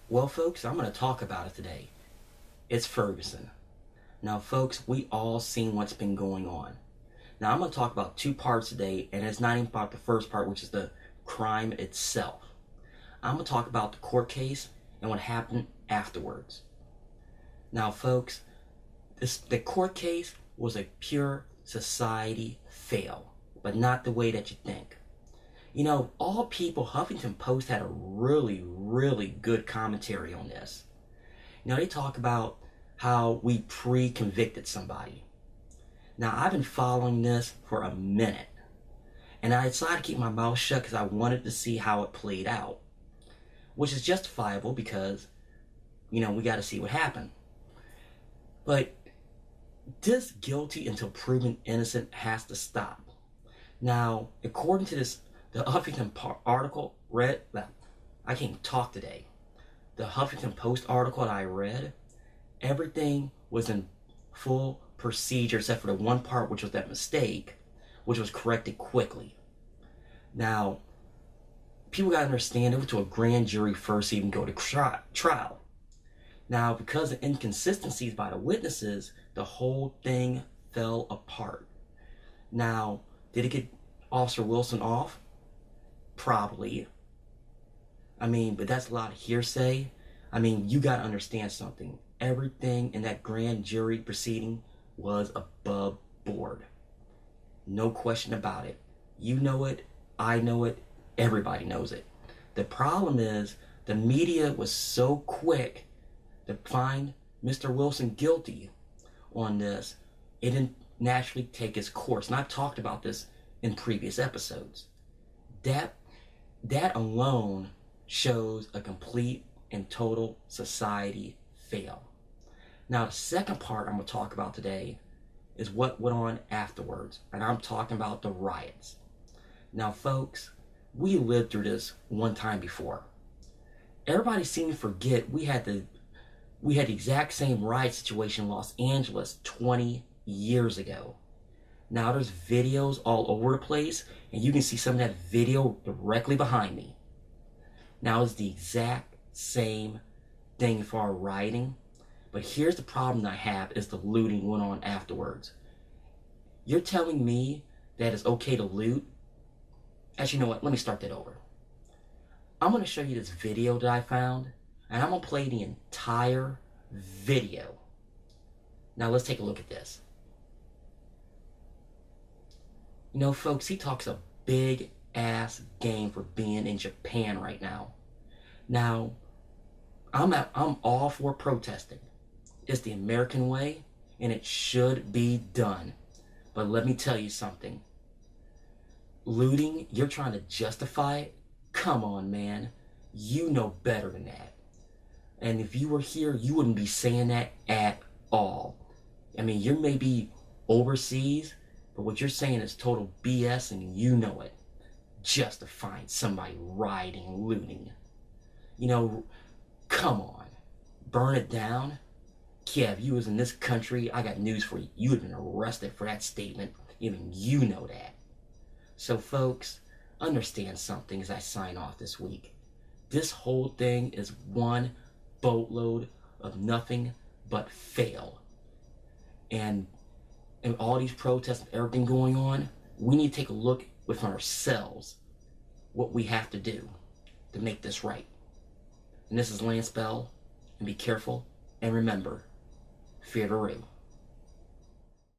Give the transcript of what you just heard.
Well, folks, I'm going to talk about it today. It's Ferguson. Now, folks, we all seen what's been going on. Now, I'm going to talk about two parts today, and it's not even about the first part, which is the crime itself. I'm going to talk about the court case and what happened afterwards. Now, folks, the court case was a pure society fail, but not the way that you think. You know, all people, Huffington Post had a really good commentary on this. You know, they talk about how we pre-convicted somebody. Now, I've been following this for a minute, and I decided to keep my mouth shut because I wanted to see how it played out, which is justifiable because, we got to see what happened. But this guilty until proven innocent has to stop. Now, according to the Huffington article I can't even talk today. The Huffington Post article that I read, everything was in full procedure except for the one part, which was that mistake, which was corrected quickly. Now, people got to understand it went to a grand jury first to even go to trial. Now, because of inconsistencies by the witnesses, the whole thing fell apart. Now, did it get Officer Wilson off? Probably. But that's a lot of hearsay. You got to understand something. Everything in that grand jury proceeding was above board. No question about it. You know it, I know it, everybody knows it. The problem is the media was so quick to find Mr. Wilson guilty on this, it didn't naturally take its course. And I've talked about this in previous episodes. That alone shows a complete and total society fail. Now, the second part I'm going to talk about today is what went on afterwards, and I'm talking about the riots. Now, folks, we lived through this one time before. Everybody seemed to forget we had the exact same riot situation in Los Angeles 20 years ago. Now, there's videos all over the place, and you can see some of that video directly behind me. Now, it's the exact same thing for our rioting, but here's the problem I have is the looting went on afterwards. You're telling me that it's okay to loot? Actually, you know what? Let me start that over. I'm going to show you this video that I found, and I'm going to play the entire video. Now, let's take a look at this. You know, folks, he talks a big ass game for being in Japan right now. Now, I'm all for protesting. It's the American way, and it should be done. But let me tell you something. Looting, you're trying to justify it? Come on, man. You know better than that. And if you were here, you wouldn't be saying that at all. You're maybe overseas, but what you're saying is total BS, and you know it. Justifying somebody rioting, looting. Come on. Burn it down? Yeah, if you was in this country, I got news for you. You would have been arrested for that statement. Even you know that. So, folks, understand something as I sign off this week. This whole thing is one boatload of nothing but fail. And all these protests and everything going on, we need to take a look within ourselves what we have to do to make this right. And this is Lance Bell, and be careful, and remember, fear the real.